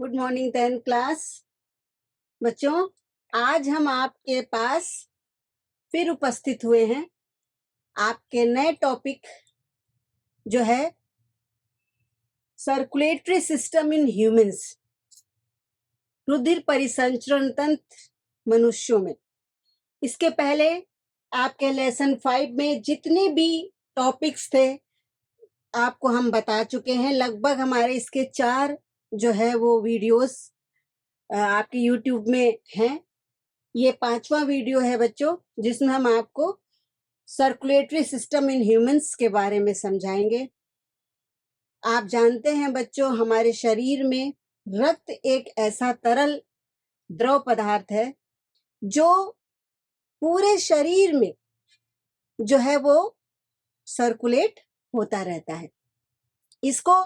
Good morning 10th class. बच्चों, आज हम आपके पास फिर उपस्थित हुए हैं आपके नए टॉपिक जो है सर्कुलेटरी सिस्टम इन ह्यूमंस, रुधिर परिसंचरण तंत्र मनुष्यों में। इसके पहले आपके लेसन 5 में जितने भी टॉपिक्स थे आपको हम बता चुके हैं। लगभग हमारे इसके 4 जो है वो वीडियोस आपके यूट्यूब में हैं। ये 5वां वीडियो है बच्चों, जिसमें हम आपको सर्कुलेटरी सिस्टम इन ह्यूमंस के बारे में समझाएंगे। आप जानते हैं बच्चों, हमारे शरीर में रक्त एक ऐसा तरल द्रव पदार्थ है जो पूरे शरीर में जो है वो सर्कुलेट होता रहता है। इसको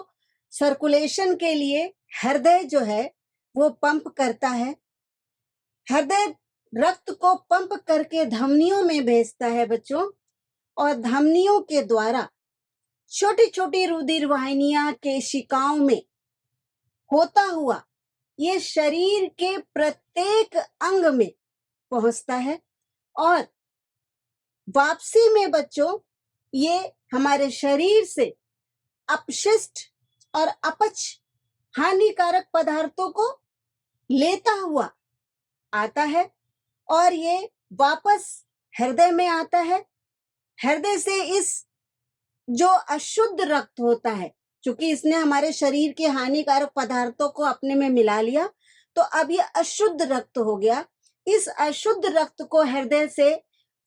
सर्कुलेशन के लिए हृदय जो है वो पंप करता है। हृदय रक्त को पंप करके धमनियों में भेजता है बच्चों, और धमनियों के द्वारा छोटी छोटी रुधिर वाहिनियां केशिकाओं में होता हुआ ये शरीर के प्रत्येक अंग में पहुंचता है, और वापसी में बच्चों ये हमारे शरीर से अपशिष्ट और अपच हानिकारक पदार्थों को लेता हुआ आता है, और ये वापस हृदय में आता है। हृदय से इस जो अशुद्ध रक्त होता है, क्योंकि इसने हमारे शरीर के हानिकारक पदार्थों को अपने में मिला लिया, तो अब ये अशुद्ध रक्त हो गया। इस अशुद्ध रक्त को हृदय से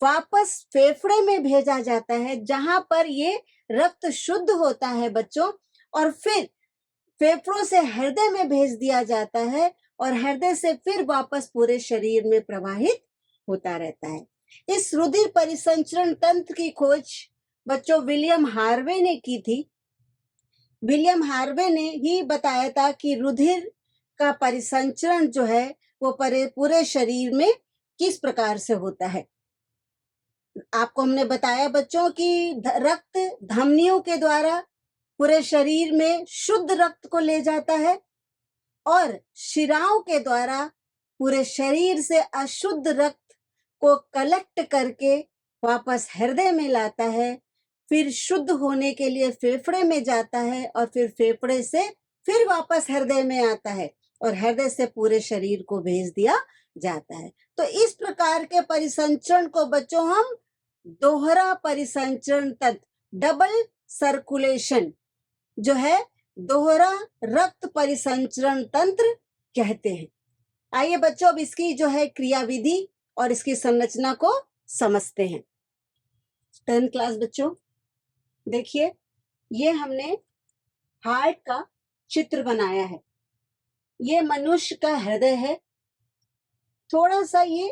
वापस फेफड़े में भेजा जाता है, जहां पर ये रक्त शुद्ध होता है बच्चों, और फिर फेफड़ों से हृदय में भेज दिया जाता है, और हृदय से फिर वापस पूरे शरीर में प्रवाहित होता रहता है। इस रुधिर परिसंचरण तंत्र की खोज बच्चों विलियम हार्वे ने की थी। विलियम हार्वे ने ही बताया था कि रुधिर का परिसंचरण जो है वो पूरे शरीर में किस प्रकार से होता है। आपको हमने बताया बच्चों कि रक्त धमनियों के द्वारा पूरे शरीर में शुद्ध रक्त को ले जाता है, और शिराओं के द्वारा पूरे शरीर से अशुद्ध रक्त को कलेक्ट करके वापस हृदय में लाता है, फिर शुद्ध होने के लिए फेफड़े में जाता है, और फिर फेफड़े से फिर वापस हृदय में आता है, और हृदय से पूरे शरीर को भेज दिया जाता है। तो इस प्रकार के परिसंचरण को बच्चों हम दोहरा परिसंचरण तंत्र, डबल सर्कुलेशन जो है, दोहरा रक्त परिसंचरण तंत्र कहते हैं। आइए बच्चों, अब इसकी जो है क्रियाविधि और इसकी संरचना को समझते हैं। 10th क्लास बच्चों, देखिए ये हमने हार्ट का चित्र बनाया है। ये मनुष्य का हृदय है। थोड़ा सा ये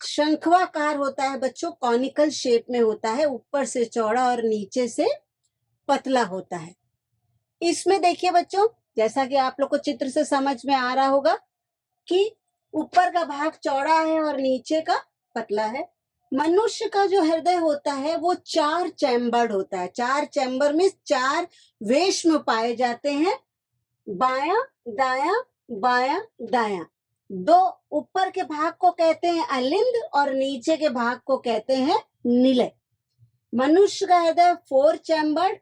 शंखवाकार होता है बच्चों, कॉनिकल शेप में होता है, ऊपर से चौड़ा और नीचे से पतला होता है। इसमें देखिए बच्चों, जैसा कि आप लोग को चित्र से समझ में आ रहा होगा कि ऊपर का भाग चौड़ा है और नीचे का पतला है। मनुष्य का जो हृदय होता है वो 4 चैम्बर्ड होता है। 4 चैम्बर में 4 वेश्म पाए जाते हैं, बायां दायां बायां दायां। 2 ऊपर के भाग को कहते हैं अलिंद, और नीचे के भाग को कहते हैं निलय। मनुष्य का हृदय 4 चैम्बर्ड,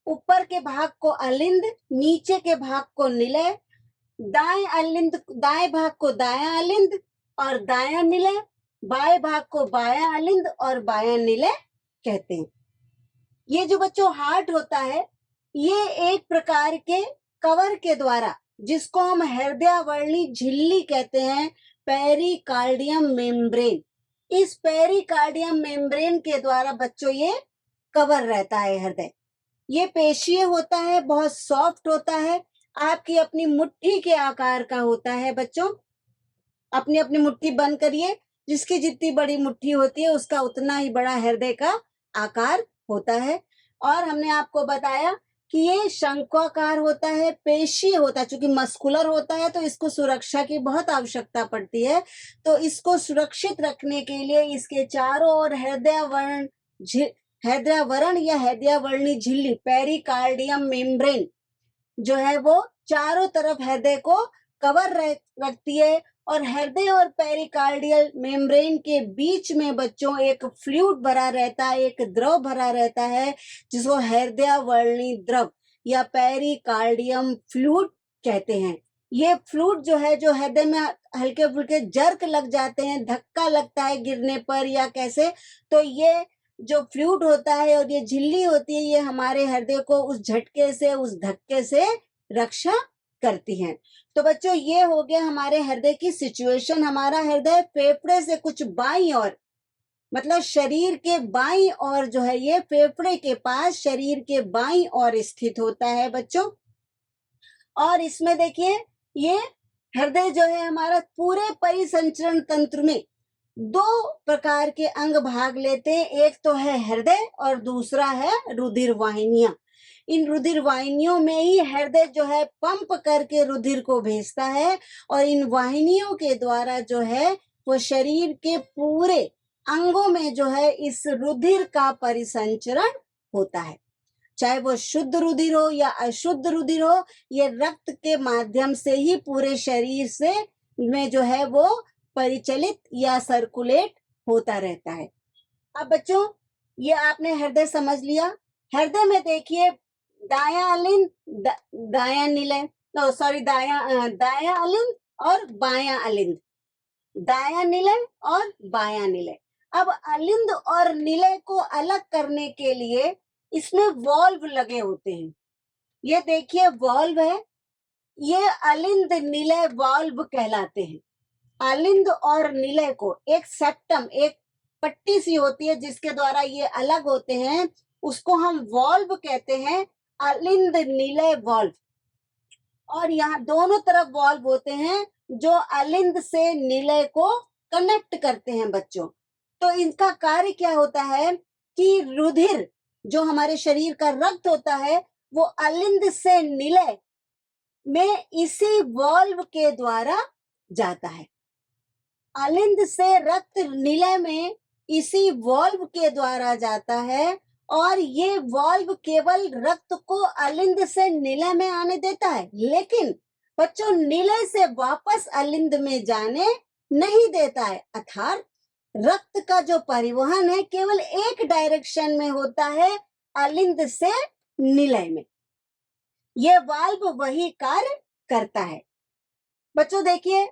ऊपर के भाग को अलिंद, नीचे के भाग को निलय, दाएं अलिंद, दाएं भाग को दायां अलिंद और दायां निलय, बाएं भाग को बायां अलिंद और बायां निलय कहते हैं। ये जो बच्चों हार्ट होता है, ये एक प्रकार के कवर के द्वारा, जिसको हम हृदयावर्णी झिल्ली कहते हैं, पेरिकार्डियम मेम्ब्रेन, इस पेरिकार्डियम मेम्ब्रेन के द्वारा बच्चों ये कवर रहता है हृदय। ये पेशीय होता है, बहुत सॉफ्ट होता है, आपकी अपनी मुट्ठी के आकार का होता है बच्चों। अपनी अपनी मुट्ठी बंद करिए, जिसकी जितनी बड़ी मुट्ठी होती है उसका उतना ही बड़ा हृदय का आकार होता है। और हमने आपको बताया कि ये शंक्वाकार होता है, पेशीय होता है। चूंकि मस्कुलर होता है तो इसको सुरक्षा की बहुत आवश्यकता पड़ती है, तो इसको सुरक्षित रखने के लिए इसके चारों ओर हृदयावरण या हृदयावर्णी झिल्ली, पेरिकार्डियम मेम्ब्रेन जो है वो चारों तरफ हृदय को कवर रखती है और हृदय और पेरिकार्डियल मेम्ब्रेन के बीच में बच्चों एक फ्लूइड भरा रहता है, एक द्रव भरा रहता है जिसको हृदय वर्णी द्रव या पेरिकार्डियम फ्लूइड कहते हैं। ये फ्लूइड जो है, जो हृदय में हल्के फुल्के जर्क लग जाते हैं, धक्का लगता है गिरने पर या कैसे, तो ये जो फ्लूइड होता है और ये झिल्ली होती है, ये हमारे हृदय को उस झटके से, उस धक्के से रक्षा करती हैं। तो बच्चों ये हो गया हमारे हृदय की सिचुएशन। हमारा हृदय फेफड़े से कुछ बाईं ओर, मतलब शरीर के बाईं ओर जो है, ये फेफड़े के पास शरीर के बाईं ओर स्थित होता है बच्चों। और इसमें देखिए ये हृदय जो है हमारा पूरे परिसंचरण तंत्र में दो प्रकार के अंग भाग लेते हैं। एक तो है हृदय और दूसरा है रुधिर वाहिनियां। इन रुधिर वाहिनियों में ही हृदय जो है पंप करके रुधिर को भेजता है और इन वाहिनियों के द्वारा जो है वो शरीर के पूरे अंगों में जो है इस रुधिर का परिसंचरण होता है। चाहे वो शुद्ध रुधिर हो या अशुद्ध रुधिर हो, ये रक्त के माध्यम से ही पूरे शरीर से में जो है वो परिचलित या सर्कुलेट होता रहता है। अब बच्चों ये आपने हृदय समझ लिया। हृदय में देखिए दायां अलिंद, दायां निलय, दायां अलिंद और बायां अलिंद, दायां निलय और बायां निलय। अब अलिंद और निलय को अलग करने के लिए इसमें वॉल्व लगे होते हैं। ये देखिए वॉल्व है, ये अलिंद निलय वॉल्व कहलाते हैं। अलिंद और निलय को एक सेप्टम, एक पट्टी सी होती है जिसके द्वारा ये अलग होते हैं, उसको हम वॉल्व कहते हैं, अलिंद निलय वॉल्व। और यहाँ दोनों तरफ वॉल्व होते हैं जो अलिंद से निलय को कनेक्ट करते हैं बच्चों। तो इनका कार्य क्या होता है कि रुधिर जो हमारे शरीर का रक्त होता है वो अलिंद से निलय में इसी वॉल्व के द्वारा जाता है। अलिंद से रक्त निलय में इसी वॉल्व के द्वारा जाता है और ये वॉल्व केवल रक्त को अलिंद से निलय में आने देता है, लेकिन बच्चों निलय से वापस अलिंद में जाने नहीं देता है। अर्थात रक्त का जो परिवहन है केवल एक डायरेक्शन में होता है, अलिंद से निलय में। ये वाल्व वही कार्य करता है। बच्चों देखिए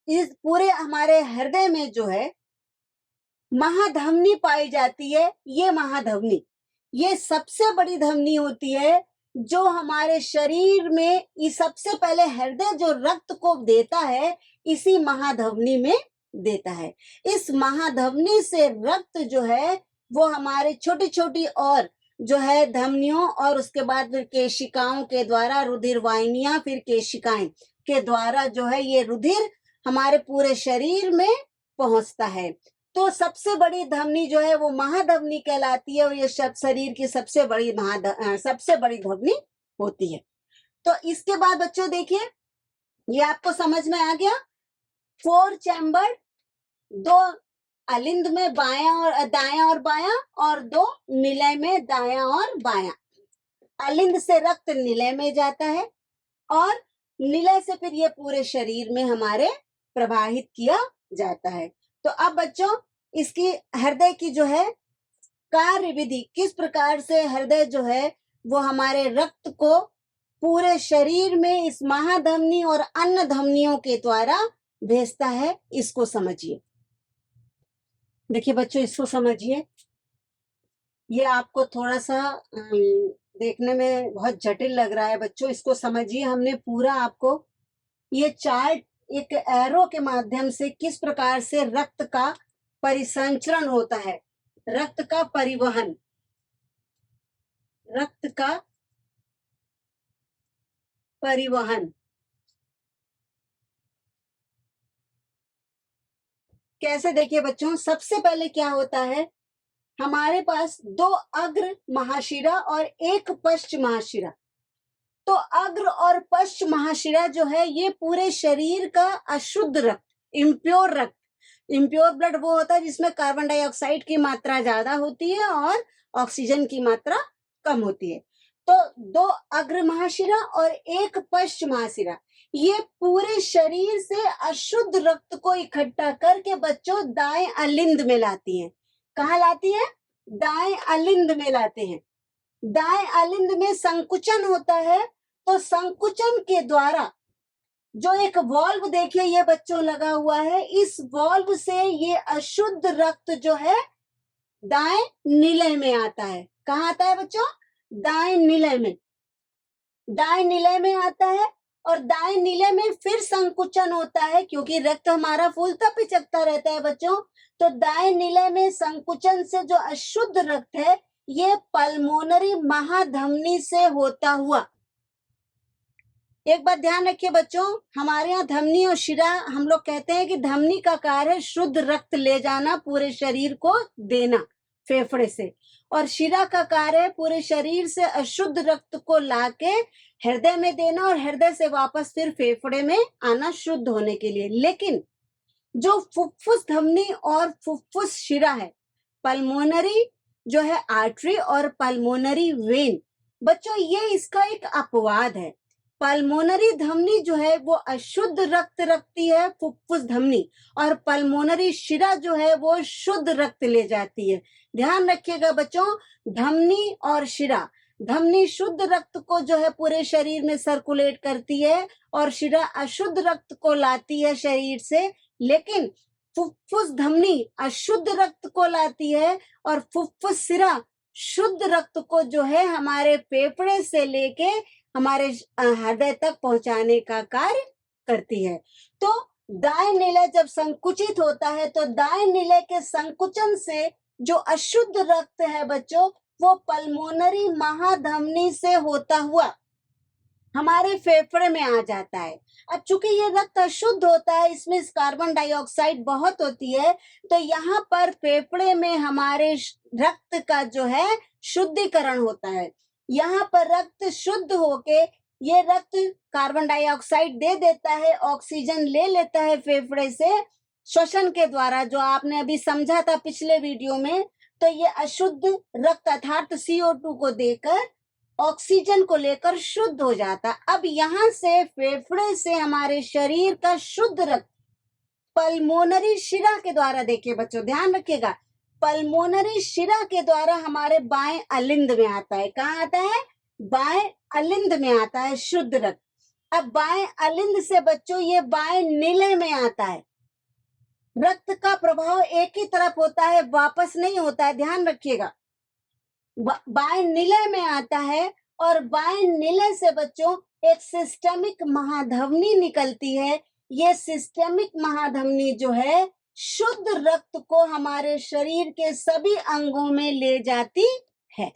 इस पूरे हमारे हृदय में जो है महाधमनी पाई जाती है। ये महाधमनी, ये सबसे बड़ी धमनी होती है जो हमारे शरीर में, ये सबसे पहले हृदय जो रक्त को देता है इसी महाधमनी में देता है। इस महाधमनी से रक्त जो है वो हमारे छोटी छोटी और जो है धमनियों और उसके बाद फिर केशिकाओं के द्वारा, रुधिर वाहिनियां, फिर केशिकाएं के द्वारा जो है ये रुधिर हमारे पूरे शरीर में पहुंचता है। तो सबसे बड़ी धमनी जो है वो महाधमनी कहलाती है और ये शरीर की सबसे बड़ी धमनी होती है। तो इसके बाद बच्चों देखिए ये आपको समझ में आ गया। 4 चैम्बर, 2 अलिंद में बायां और दायां और बायां, और 2 निलय में दायां और बायां। अलिंद से रक्त निलय में जाता है और निलय से फिर ये पूरे शरीर में हमारे प्रवाहित किया जाता है। तो अब बच्चों इसकी हृदय की जो है कार्य विधि, किस प्रकार से हृदय जो है वो हमारे रक्त को पूरे शरीर में इस महाधमनी और अन्य धमनियों के द्वारा भेजता है, इसको समझिए। देखिए बच्चों इसको समझिए, ये आपको थोड़ा सा देखने में बहुत जटिल लग रहा है बच्चों, इसको समझिए। हमने पूरा आपको ये चार्ट एक एरो के माध्यम से किस प्रकार से रक्त का परिसंचरण होता है, रक्त का परिवहन, रक्त का परिवहन कैसे, देखिए बच्चों सबसे पहले क्या होता है, हमारे पास 2 अग्र महाशिरा और 1 पश्च महाशिरा। तो अग्र और पश्च महाशिरा जो है ये पूरे शरीर का अशुद्ध रक्त, इम्प्योर रक्त, इम्प्योर ब्लड वो होता है जिसमें कार्बन डाइऑक्साइड की मात्रा ज्यादा होती है और ऑक्सीजन की मात्रा कम होती है। तो 2 अग्र महाशिरा और 1 पश्च महाशिरा, ये पूरे शरीर से अशुद्ध रक्त को इकट्ठा करके बच्चों दाएं अलिंद में लाती हैं। कहाँ लाती हैं? दाएं अलिंद में लाते हैं। दाएं अलिंद में संकुचन होता है, तो संकुचन के द्वारा जो एक वॉल्व देखिए ये बच्चों लगा हुआ है, इस वॉल्व से ये अशुद्ध रक्त जो है दाएं निलय में आता है। कहाँ आता है बच्चों? दाएं निलय में। दाएं निलय में आता है और दाएं निलय में फिर संकुचन होता है, क्योंकि रक्त हमारा फूलता पिचकता रहता है बच्चों। तो दाएं निलय में संकुचन से जो अशुद्ध रक्त है ये पल्मोनरी महाधमनी से होता हुआ, एक बात ध्यान रखिए बच्चों, हमारे यहाँ धमनी और शिरा, हम लोग कहते हैं कि धमनी का कार्य है शुद्ध रक्त ले जाना, पूरे शरीर को देना फेफड़े से, और शिरा का कार्य है पूरे शरीर से अशुद्ध रक्त को लाके हृदय में देना और हृदय से वापस फिर फेफड़े में आना शुद्ध होने के लिए। लेकिन जो फुफ्फुस धमनी और फुफ्फुस शिरा है, पल्मोनरी जो है आर्टरी और पल्मोनरी वेन, बच्चों ये इसका एक अपवाद है। पल्मोनरी धमनी जो है वो अशुद्ध रक्त रखती है, फुफ्फुस धमनी, और पल्मोनरी शिरा जो है वो शुद्ध रक्त ले जाती है। ध्यान रखिएगा बच्चों, धमनी और शिरा, धमनी शुद्ध रक्त को जो है पूरे शरीर में सर्कुलेट करती है और शिरा अशुद्ध रक्त को लाती है शरीर से, लेकिन फुफ्फुस धमनी अशुद्ध रक्त को लाती है और फुफ्फुस शिरा शुद्ध रक्त को जो है हमारे फेफड़े से लेके हमारे हृदय तक पहुंचाने का कार्य करती है। तो दाएं निलय जब संकुचित होता है तो दाएं निलय के संकुचन से जो अशुद्ध रक्त है बच्चों वो पल्मोनरी महाधमनी से होता हुआ हमारे फेफड़े में आ जाता है। अब चूंकि ये रक्त अशुद्ध होता है, इसमें कार्बन डाइऑक्साइड बहुत होती है, तो यहाँ पर फेफड़े में हमारे रक्त का जो है शुद्धिकरण होता है। यहाँ पर रक्त शुद्ध होके ये रक्त कार्बन डाइऑक्साइड दे देता है, ऑक्सीजन ले लेता है फेफड़े से श्वसन के द्वारा, जो आपने अभी समझा था पिछले वीडियो में। तो ये अशुद्ध रक्त अर्थात CO2 को देकर ऑक्सीजन को लेकर शुद्ध हो जाता। अब यहाँ से फेफड़े से हमारे शरीर का शुद्ध रक्त पल्मोनरी शिरा के द्वारा, देखिए बच्चों ध्यान रखिएगा, पल्मोनरी शिरा के द्वारा हमारे बाएं अलिंद में आता है। कहाँ आता है? बाएं अलिंद में आता है शुद्ध रक्त। अब बाएं अलिंद से बच्चों ये बाएं निलय में आता है। रक्त का प्रभाव एक ही तरफ होता है, वापस नहीं होता है, ध्यान रखिएगा। बाएं निलय में आता है और बाएं निलय से बच्चों एक सिस्टेमिक महाधमनी निकलती है। ये सिस्टेमिक महाधमनी जो है शुद्ध रक्त को हमारे शरीर के सभी अंगों में ले जाती है।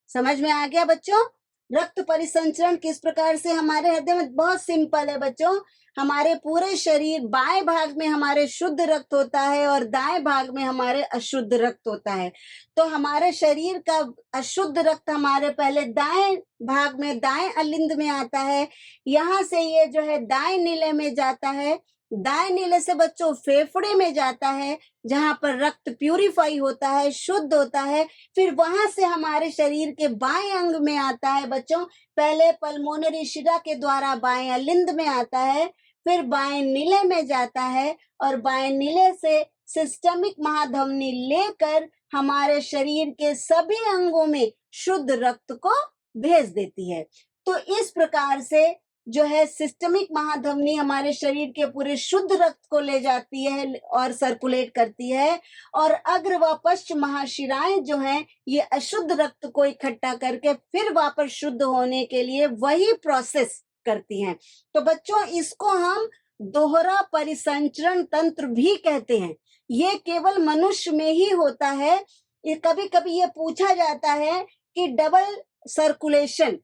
समझ में आ गया बच्चों? रक्त परिसंचरण किस प्रकार से हमारे हृदय में, बहुत सिंपल है बच्चों। हमारे पूरे शरीर बाएं भाग में हमारे शुद्ध रक्त होता है और दाएं भाग में हमारे अशुद्ध रक्त होता है। तो हमारे शरीर का अशुद्ध रक्त हमारे पहले दाएं भाग में, दाएं अलिंद में आता है, यहाँ से ये जो है दाएं नीले में जाता है, दाएं नीले से बच्चों फेफड़े में जाता है जहां पर रक्त प्यूरिफाई होता है, शुद्ध होता है। फिर वहां से हमारे शरीर के बाएं अंग में आता है बच्चों, पहले पल्मोनरी शिरा के द्वारा बाएं अलिंद में आता है, फिर बाएं नीले में जाता है और बाएं नीले से सिस्टमिक महाधमनी लेकर हमारे शरीर के सभी अंगों में शुद्ध रक्त को भेज देती है। तो इस प्रकार से जो है सिस्टमिक महाधमनी हमारे शरीर के पूरे शुद्ध रक्त को ले जाती है और सर्कुलेट करती है, और अग्र व पश्च महाशिराएं जो हैं ये अशुद्ध रक्त को इकट्ठा करके फिर वापस शुद्ध होने के लिए वही प्रोसेस करती हैं। तो बच्चों इसको हम दोहरा परिसंचरण तंत्र भी कहते हैं। ये केवल मनुष्य में ही होता है। ये कभी कभी ये पूछा जाता है कि डबल सर्कुलेशन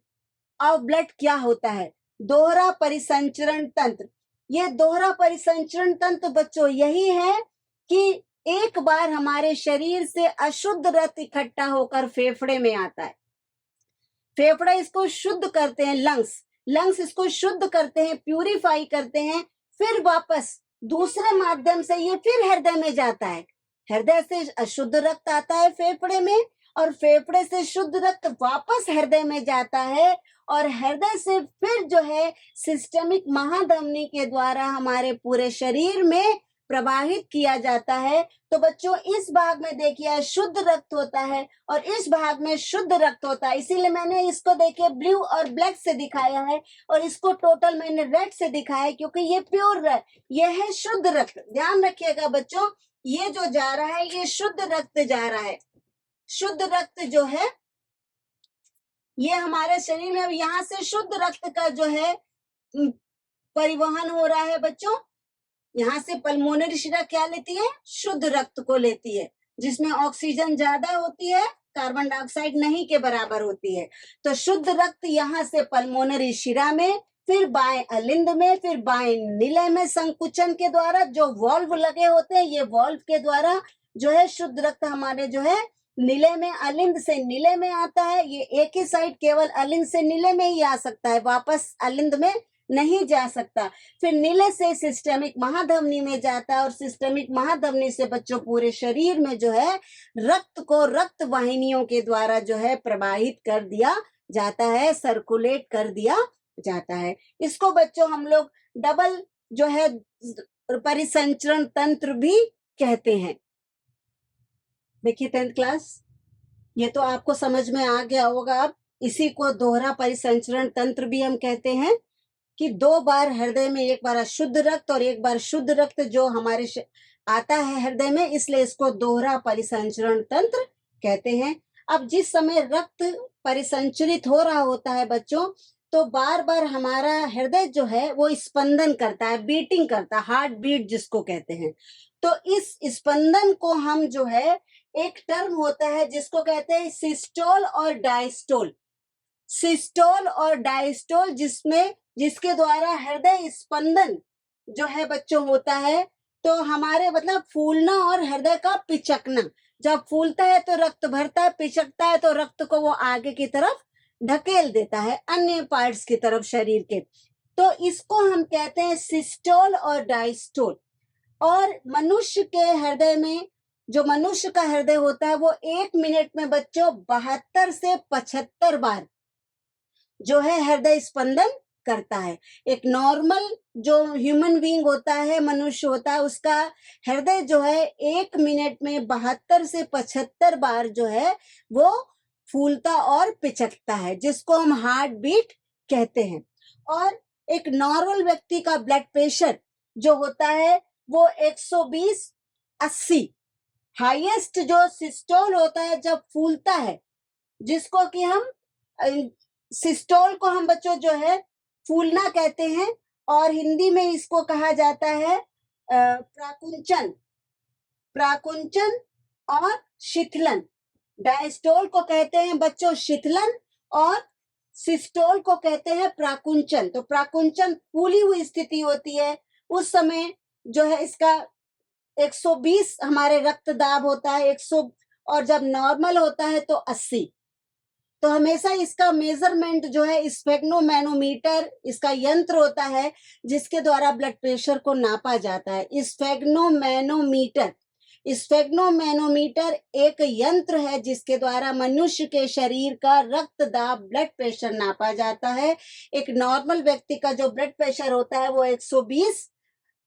ऑफ ब्लड क्या होता है? दोहरा परिसंचरण तंत्र। ये दोहरा परिसंचरण तंत्र बच्चों यही है कि एक बार हमारे शरीर से अशुद्ध रक्त इकट्ठा होकर फेफड़े में आता है, फेफड़े इसको शुद्ध करते हैं, लंग्स इसको शुद्ध करते हैं, प्यूरिफाई करते हैं, फिर वापस दूसरे माध्यम से ये फिर हृदय में जाता है, हृदय से अशुद्ध रक्त आता है फेफड़े में और फेफड़े से शुद्ध रक्त वापस हृदय में जाता है और हृदय से फिर जो है सिस्टमिक महाधमनी के द्वारा हमारे पूरे शरीर में प्रवाहित किया जाता है। तो बच्चों इस भाग में देखिए शुद्ध रक्त होता है और इस भाग में शुद्ध रक्त होता है, इसीलिए मैंने इसको देखिए ब्लू और ब्लैक से दिखाया है और इसको टोटल मैंने रेड से दिखाया है क्योंकि ये प्योर ये है शुद्ध रक्त। ध्यान रखिएगा बच्चों, ये जो जा रहा है ये शुद्ध रक्त जा रहा है। शुद्ध रक्त जो है ये हमारे शरीर में, यहाँ से शुद्ध रक्त का जो है परिवहन हो रहा है बच्चों। यहाँ से पल्मोनरी शिरा क्या लेती है? शुद्ध रक्त को लेती है, जिसमें ऑक्सीजन ज्यादा होती है, कार्बन डाइऑक्साइड नहीं के बराबर होती है। तो शुद्ध रक्त यहाँ से पल्मोनरी शिरा में, फिर बाएं अलिंद में, फिर बाएं निलय में संकुचन के द्वारा जो वॉल्व लगे होते हैं, ये वॉल्व के द्वारा जो है शुद्ध रक्त हमारे जो है निलय में, अलिंद से निलय में आता है। ये एक ही साइड केवल अलिंद से निलय में ही आ सकता है, वापस अलिंद में नहीं जा सकता। फिर निलय से सिस्टमिक महाधमनी में जाता है और सिस्टमिक महाधमनी से बच्चों पूरे शरीर में जो है रक्त को रक्त वाहिनियों के द्वारा जो है प्रवाहित कर दिया जाता है, सर्कुलेट कर दिया जाता है। इसको बच्चों हम लोग डबल जो है परिसंचरण तंत्र भी कहते हैं। देखिए 10th क्लास, ये तो आपको समझ में आ गया होगा। अब इसी को दोहरा परिसंचरण तंत्र भी हम कहते हैं कि 2 बार हृदय में, एक बार अशुद्ध रक्त और एक बार शुद्ध रक्त जो हमारे आता है हृदय में, इसलिए इसको दोहरा परिसंचरण तंत्र कहते हैं। अब जिस समय रक्त परिसंचरित हो रहा होता है बच्चों, तो बार बार हमारा हृदय जो है वो स्पंदन करता है, बीटिंग करता है, हार्ट बीट जिसको कहते हैं। तो इस स्पंदन को हम जो है एक टर्म होता है जिसको कहते हैं सिस्टोल और डायस्टोल। सिस्टोल और डायस्टोल जिसके द्वारा हृदय स्पंदन जो है बच्चों होता है। तो हमारे मतलब फूलना और हृदय का पिचकना, जब फूलता है तो रक्त भरता है, पिचकता है तो रक्त को वो आगे की तरफ ढकेल देता है अन्य पार्ट्स की तरफ शरीर के। तो इसको हम कहते हैं सिस्टोल और डायस्टोल। और मनुष्य के हृदय में, जो मनुष्य का हृदय होता है वो 1 मिनट में बच्चों 72 से 75 बार जो है हृदय स्पंदन करता है। एक नॉर्मल जो ह्यूमन बीइंग होता है, मनुष्य होता है, उसका हृदय जो है 1 मिनट में 72 से 75 बार जो है वो फूलता और पिचकता है, जिसको हम हार्ट बीट कहते हैं। और एक नॉर्मल व्यक्ति का ब्लड प्रेशर जो होता है वो 120/80। हाईएस्ट जो सिस्टोल होता है जब फूलता है, जिसको कि हम सिस्टोल को हम बच्चों जो है फूलना कहते हैं और हिंदी में इसको कहा जाता है प्राकुंचन, प्राकुंचन और शिथिलन। डायस्टोल को कहते हैं बच्चों शिथिलन और सिस्टोल को कहते हैं प्राकुंचन। तो प्राकुंचन फूली हुई स्थिति होती है, उस समय जो है इसका 120 हमारे रक्त दाब होता है, 100, और जब नॉर्मल होता है तो 80। तो हमेशा इसका मेजरमेंट जो है स्फेग्नोमैनोमीटर, इसका यंत्र होता है जिसके द्वारा ब्लड प्रेशर को नापा जाता है। स्फेग्नोमैनोमीटर, स्फेग्नोमैनोमीटर एक यंत्र है जिसके द्वारा मनुष्य के शरीर का रक्त दाब, ब्लड प्रेशर नापा जाता है। एक नॉर्मल व्यक्ति का जो ब्लड प्रेशर होता है वो 120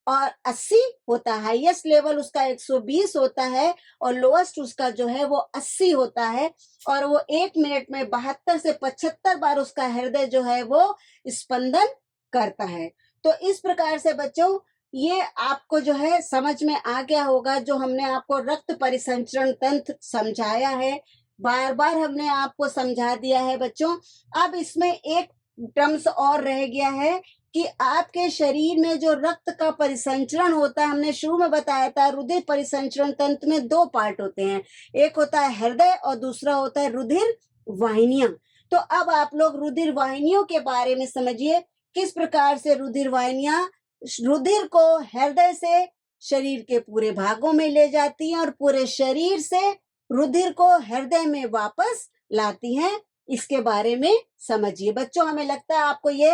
और 80 होता है। हाईएस्ट लेवल उसका 120 होता है और लोएस्ट उसका जो है वो 80 होता है। और वो 1 मिनट में 72 से 75 बार उसका हृदय जो है वो स्पंदन करता है। तो इस प्रकार से बच्चों ये आपको जो है समझ में आ गया होगा, जो हमने आपको रक्त परिसंचरण तंत्र समझाया है, बार बार हमने आपको समझा दिया है बच्चों। अब इसमें एक टर्म्स और रह गया है कि आपके शरीर में जो रक्त का परिसंचरण होता है, हमने शुरू में बताया था रुधिर परिसंचरण तंत्र में 2 पार्ट होते हैं, एक होता है हृदय और दूसरा होता है रुधिर वाहिनियां। तो अब आप लोग रुधिर वाहिनियों के बारे में समझिए, किस प्रकार से रुधिर वाहिनियां रुधिर को हृदय से शरीर के पूरे भागों में ले जाती हैं और पूरे शरीर से रुधिर को हृदय में वापस लाती हैं। इसके बारे में समझिए बच्चों। हमें लगता है आपको ये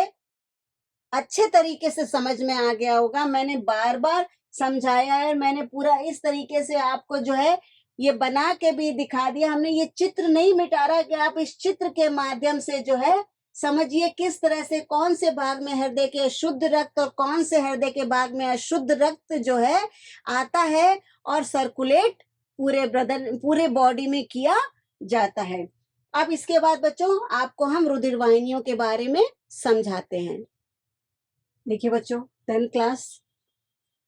अच्छे तरीके से समझ में आ गया होगा। मैंने बार बार समझाया है, मैंने पूरा इस तरीके से आपको जो है ये बना के भी दिखा दिया हमने। ये चित्र नहीं मिटा रहा कि आप इस चित्र के माध्यम से जो है समझिए किस तरह से कौन से भाग में हृदय के शुद्ध रक्त और कौन से हृदय के भाग में अशुद्ध रक्त जो है आता है और सर्कुलेट पूरे बॉडी में किया जाता है। अब इसके बाद बच्चों आपको हम रुधिर वाहिनियों के बारे में समझाते हैं। देखिए बच्चों 10th क्लास,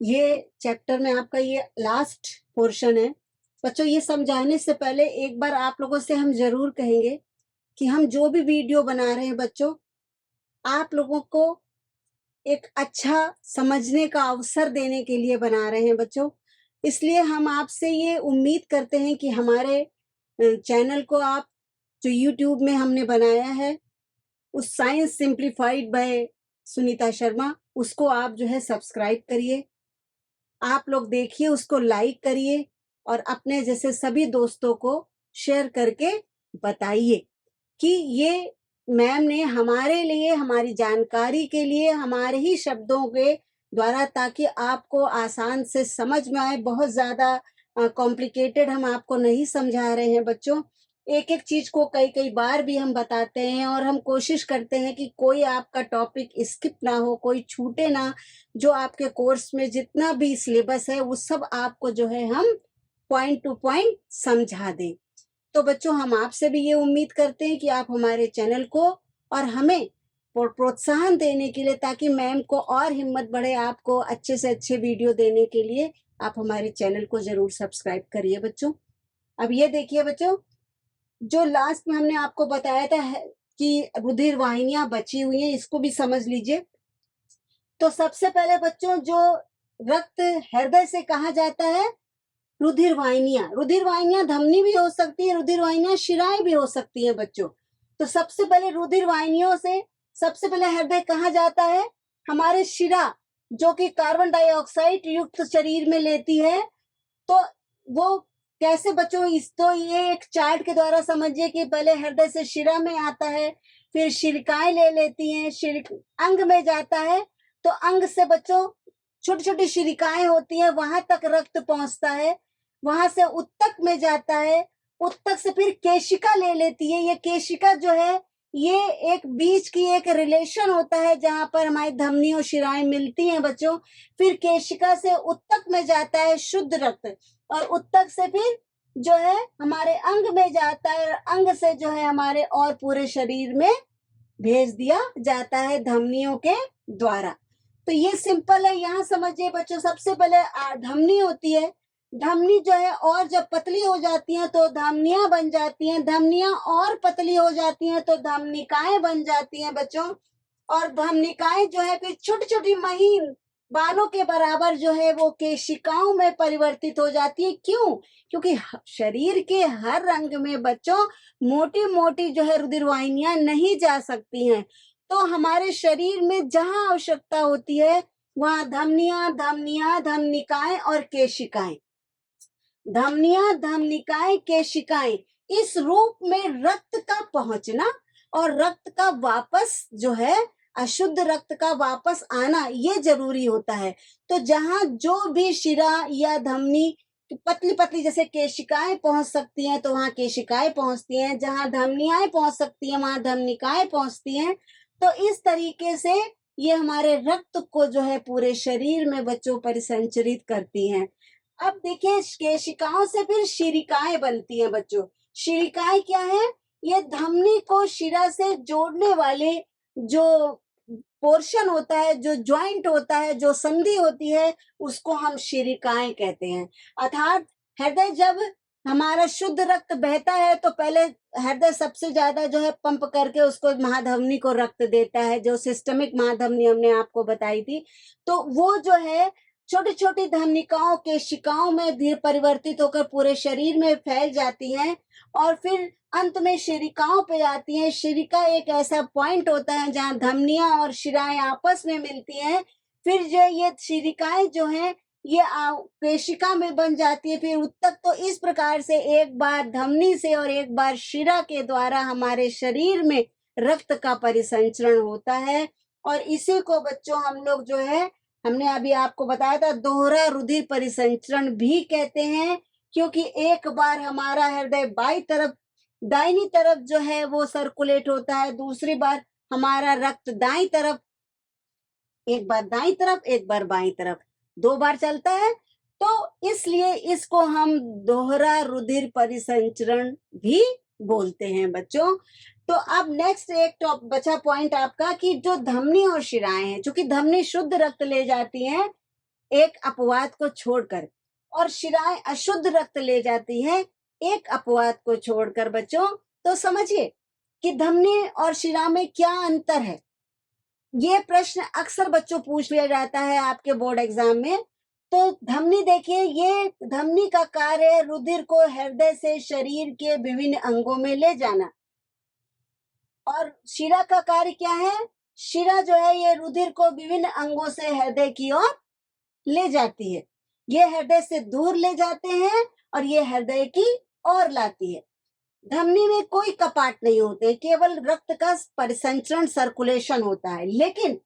ये चैप्टर में आपका ये लास्ट पोर्शन है। बच्चों ये समझाने से पहले एक बार आप लोगों से हम जरूर कहेंगे कि हम जो भी वीडियो बना रहे हैं बच्चों, आप लोगों को एक अच्छा समझने का अवसर देने के लिए बना रहे हैं बच्चों। इसलिए हम आपसे ये उम्मीद करते हैं कि हमारे चैनल को आप जो YouTube में हमने बनाया है उस science simplified by Sunita Sharma, उसको आप जो है सब्सक्राइब करिए, आप लोग देखिए, उसको लाइक करिए और अपने जैसे सभी दोस्तों को शेयर करके बताइए कि ये मैम ने हमारे लिए, हमारी जानकारी के लिए, हमारे ही शब्दों के द्वारा, ताकि आपको आसान से समझ में आए। बहुत ज़्यादा कॉम्प्लिकेटेड हम आपको नहीं समझा रहे हैं बच्चों। एक एक चीज को कई कई बार भी हम बताते हैं और हम कोशिश करते हैं कि कोई आपका टॉपिक स्किप ना हो, कोई छूटे ना। जो आपके कोर्स में जितना भी सिलेबस है वो सब आपको जो है हम पॉइंट टू पॉइंट समझा दें। तो बच्चों हम आपसे भी ये उम्मीद करते हैं कि आप हमारे चैनल को और हमें प्रोत्साहन देने के लिए, ताकि मैम को और हिम्मत बढ़े आपको अच्छे से अच्छे वीडियो देने के लिए, आप हमारे चैनल को जरूर सब्सक्राइब करिए बच्चों। अब ये देखिए बच्चों, जो लास्ट में हमने आपको बताया था कि रुधिर वाहिनियां बची हुई हैं, इसको भी समझ लीजिए। तो सबसे पहले बच्चों जो रक्त हृदय से कहा जाता है रुधिर वाहिनियां धमनी भी हो सकती है, रुधिर वाहिनियां शिराएं भी हो सकती है बच्चों। तो सबसे पहले रुधिर वाहिनियों से सबसे पहले हृदय कहा जाता है हमारे शिरा, जो कि कार्बन डाइऑक्साइड युक्त शरीर में लेती है। तो वो कैसे बच्चों, इस तो ये एक चार्ट के द्वारा समझिए कि पहले हृदय से शिरा में आता है, फिर शिरिकाएं ले लेती हैं, अंग में जाता है, तो अंग से बच्चों छोटी छोटी शिरिकाएं होती हैं, वहां तक रक्त पहुंचता है, वहां से उत्तक में जाता है, उत्तक से फिर केशिका ले लेती है। ये केशिका जो है ये एक बीच की एक रिलेशन होता है जहां पर हमारी धमनी और शिराएं मिलती हैं बच्चों। फिर केशिका से उत्तक में जाता है शुद्ध रक्त, और उत्तक से फिर जो है हमारे अंग में जाता है, और अंग से जो है हमारे और पूरे शरीर में भेज दिया जाता है धमनियों के द्वारा। तो ये सिंपल है, यहाँ समझिए बच्चों। सबसे पहले धमनी होती है, धमनी जो है और जब पतली हो जाती हैं तो धमनियां बन जाती हैं, धमनियां और पतली हो जाती हैं तो धमनिकाएं बन जाती हैं बच्चों। और धमनिकाएं जो है फिर छोटी छोटी महीन बालों के बराबर जो है वो केशिकाओं में परिवर्तित हो जाती है। क्यों? क्योंकि शरीर के हर अंग में बच्चों मोटी मोटी जो है रुधिर वाहिनियां नहीं जा सकती हैं। तो हमारे शरीर में जहां आवश्यकता होती है वहां धमनिकाएं और केशिकाएं, धमनिकाएं केशिकाएं, इस रूप में रक्त का पहुंचना और रक्त का वापस जो है अशुद्ध रक्त का वापस आना ये जरूरी होता है। तो जहां जो भी शिरा या धमनी पतली पतली जैसे केशिकाएं पहुंच सकती हैं तो वहां केशिकाएं पहुंचती हैं, जहां धमनियाएं पहुंच सकती हैं वहां धमनिकाएं पहुंचती हैं। तो इस तरीके से ये हमारे रक्त को जो है पूरे शरीर में बच्चों परिसंचरित करती हैं। अब देखिए केशिकाओं से फिर शिरिकाएं बनती हैं बच्चों। शिरिकाएं क्या है? ये धमनी को शिरा से जोड़ने वाले जो पोर्शन होता है, जो ज्वाइंट होता है, जो संधि होती है, उसको हम शिरिकाएं कहते हैं। अर्थात हृदय जब हमारा शुद्ध रक्त बहता है तो पहले हृदय सबसे ज्यादा जो है पंप करके उसको महाधमनी को रक्त देता है, जो सिस्टमिक महाधमनी हमने आपको बताई थी। तो वो जो है छोटी छोटी धमनिकाओं केशिकाओं में परिवर्तित होकर पूरे शरीर में फैल जाती हैं और फिर अंत में शिरिकाओं पे आती हैं। शिरिका एक ऐसा पॉइंट होता है जहां धमनियां और शिराएं आपस में मिलती हैं। फिर जो ये शिरिकाएं जो हैं ये केशिका में बन जाती है, फिर उत्तक। तो इस प्रकार से एक बार धमनी से और एक बार शिरा के द्वारा हमारे शरीर में रक्त का परिसंचरण होता है। और इसी को बच्चों हम लोग जो है, हमने अभी आपको बताया था, दोहरा रुधिर परिसंचरण भी कहते हैं, क्योंकि एक बार हमारा हृदय बाई तरफ दाहिनी तरफ जो है वो सर्कुलेट होता है, दूसरी बार हमारा रक्त दाई तरफ, एक बार दाई तरफ एक बार बाई तरफ, 2 बार चलता है। तो इसलिए इसको हम दोहरा रुधिर परिसंचरण भी बोलते हैं बच्चों। तो अब नेक्स्ट एक टॉप बचा पॉइंट आपका कि जो धमनी और शिराएं हैं, चूंकि धमनी शुद्ध रक्त ले जाती हैं एक अपवाद को छोड़कर, और शिराएं अशुद्ध रक्त ले जाती हैं एक अपवाद को छोड़कर बच्चों। तो समझिए कि धमनी और शिरा में क्या अंतर है। ये प्रश्न अक्सर बच्चों पूछ लिया जाता है आपके बोर्ड एग्जाम में। तो धमनी देखिए, ये धमनी का कार्य है रुधिर को हृदय से शरीर के विभिन्न अंगों में ले जाना। और शिरा का कार्य क्या है? शिरा जो है ये रुधिर को विभिन्न अंगों से हृदय की ओर ले जाती है। ये हृदय से दूर ले जाते हैं और ये हृदय की ओर लाती है। धमनी में कोई कपाट नहीं होते, केवल रक्त का परिसंचरण सर्कुलेशन होता है। लेकिन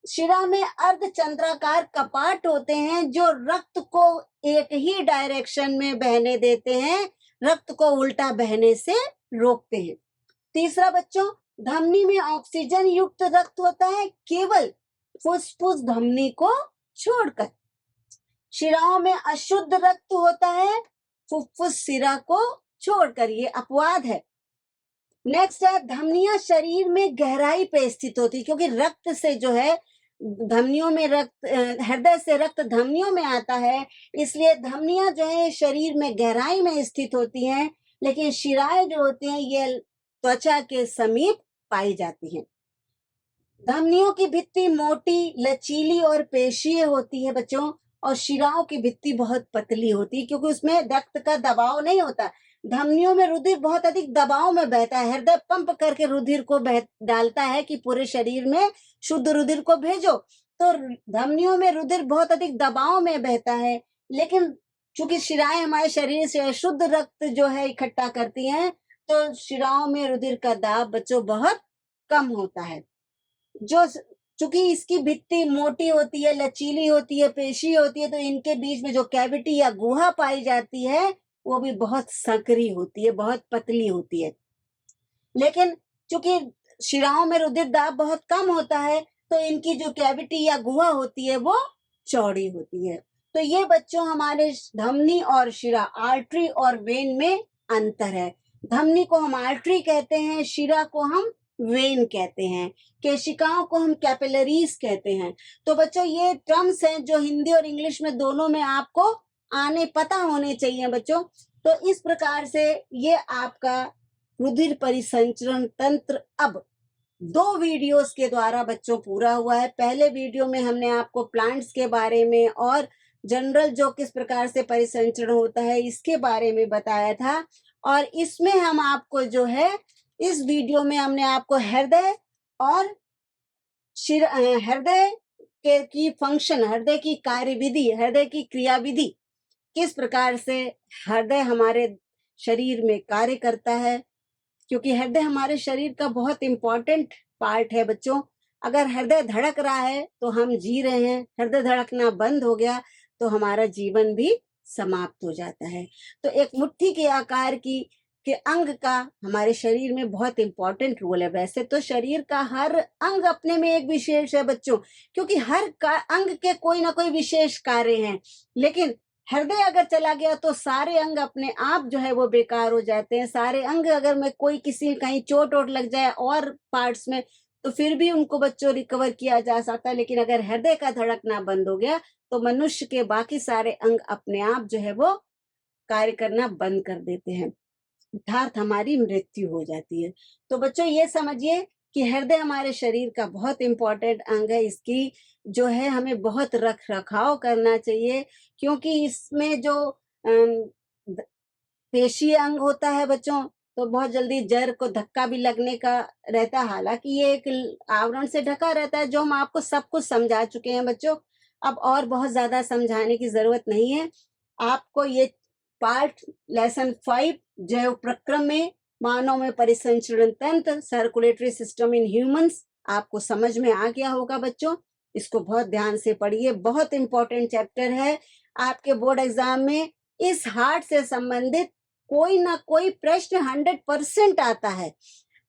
शिरा में अर्धचंद्राकार कपाट होते हैं जो रक्त को एक ही डायरेक्शन में बहने देते हैं, रक्त को उल्टा बहने से रोकते हैं। तीसरा बच्चों, धमनी में ऑक्सीजन युक्त रक्त होता है केवल फुसफुस धमनी को छोड़कर। शिराओं में अशुद्ध रक्त होता है फुफ्फुस शिरा को छोड़कर, ये अपवाद है। नेक्स्ट है, धमनियां शरीर में गहराई पे स्थित होती है, क्योंकि रक्त से जो है धमनियों में रक्त, हृदय से रक्त धमनियों में आता है, इसलिए धमनियां जो है शरीर में गहराई में स्थित होती हैं। लेकिन शिराएं जो होती हैं ये त्वचा के समीप पाई जाती हैं। धमनियों की भित्ति मोटी, लचीली और पेशीय होती है बच्चों, और शिराओं की भित्ति बहुत पतली होती है, क्योंकि उसमें रक्त का दबाव नहीं होता। धमनियों में रुधिर बहुत अधिक दबाव में बहता है, हृदय पंप करके रुधिर को डालता है कि पूरे शरीर में शुद्ध रुधिर को भेजो। तो धमनियों में रुधिर बहुत अधिक दबाव में बहता है, लेकिन चूंकि शिराएं हमारे शरीर से अशुद्ध रक्त जो है इकट्ठा करती हैं, तो शिराओं में रुधिर का दाब बच्चों बहुत कम होता है। जो चूंकि इसकी भित्ति मोटी होती है, लचीली होती है, पेशी होती है, तो इनके बीच में जो कैविटी या गुहा पाई जाती है वो भी बहुत संकरी होती है, बहुत पतली होती है। लेकिन चूंकि शिराओं में रुधिर दाब बहुत कम होता है, तो इनकी जो कैविटी या गुहा होती है वो चौड़ी होती है। तो ये बच्चों हमारे धमनी और शिरा, आर्टरी और वेन में अंतर है। धमनी को हम आर्टरी कहते हैं, शिरा को हम वेन कहते हैं, केशिकाओं को हम कैपिलरीज कहते हैं। तो बच्चों ये टर्म्स हैं जो हिंदी और इंग्लिश में दोनों में आपको आने पता होने चाहिए बच्चों। तो इस प्रकार से ये आपका रुधिर परिसंचरण तंत्र अब 2 वीडियोस के द्वारा बच्चों पूरा हुआ है। पहले वीडियो में हमने आपको प्लांट्स के बारे में और जनरल जो किस प्रकार से परिसंचरण होता है इसके बारे में बताया था, और इसमें हम आपको जो है इस वीडियो में हमने आपको हृदय और हृदय के की फंक्शन, हृदय की कार्यविधि, हृदय की क्रियाविधि, किस प्रकार से हृदय हमारे शरीर में कार्य करता है, क्योंकि हृदय हमारे शरीर का बहुत इंपॉर्टेंट पार्ट है बच्चों। अगर हृदय धड़क रहा है तो हम जी रहे हैं, हृदय धड़कना बंद हो गया तो हमारा जीवन भी समाप्त हो जाता है। तो एक मुट्ठी के आकार के अंग का हमारे शरीर में बहुत इंपॉर्टेंट रोल है। वैसे तो शरीर का हर अंग अपने में एक विशेष है बच्चों, क्योंकि हर अंग के कोई ना कोई विशेष कार्य हैं, लेकिन हृदय अगर चला गया तो सारे अंग अपने आप जो है वो बेकार हो जाते हैं। सारे अंग अगर में कोई किसी कहीं चोट वोट लग जाए और पार्ट्स में, तो फिर भी उनको बच्चों रिकवर किया जा सकता है। लेकिन अगर हृदय का धड़कना बंद हो गया तो मनुष्य के बाकी सारे अंग अपने आप जो है वो कार्य करना बंद कर देते हैं, अर्थात हमारी मृत्यु हो जाती है। तो बच्चों ये समझिए कि हृदय हमारे शरीर का बहुत इंपॉर्टेंट अंग है, इसकी जो है हमें बहुत रख रखाव करना चाहिए, क्योंकि इसमें जो पेशीय अंग होता है बच्चों, तो बहुत जल्दी जड़ को धक्का भी लगने का रहता है। हालांकि ये एक आवरण से ढका रहता है, जो हम आपको सब कुछ समझा चुके हैं बच्चों, अब और बहुत ज्यादा समझाने की जरूरत नहीं है। आपको ये पार्ट लेसन 5 जैव प्रक्रम में मानव में परिसंचरण तंत्र, सर्कुलेटरी सिस्टम इन ह्यूमंस आपको समझ में आ गया होगा बच्चों। इसको बहुत ध्यान से पढ़िए, बहुत इंपॉर्टेंट चैप्टर है। आपके बोर्ड एग्जाम में इस हार्ट से संबंधित कोई ना कोई प्रश्न 100% आता है,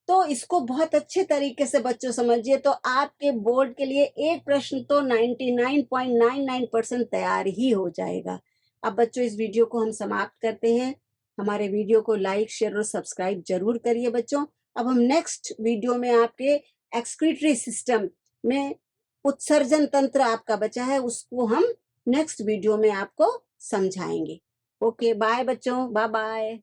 तो इसको बहुत अच्छे तरीके से बच्चों समझिए, तो आपके बोर्ड के लिए एक प्रश्न तो 99.99% तैयार ही हो जाएगा। अब बच्चों इस वीडियो को हम समाप्त करते हैं। हमारे वीडियो को लाइक, शेयर और सब्सक्राइब जरूर करिए बच्चों। अब हम नेक्स्ट वीडियो में आपके एक्सक्रीटरी सिस्टम में उत्सर्जन तंत्र आपका बचा है, उसको हम नेक्स्ट वीडियो में आपको समझाएंगे। ओके, बाय बच्चों, बाय बाय।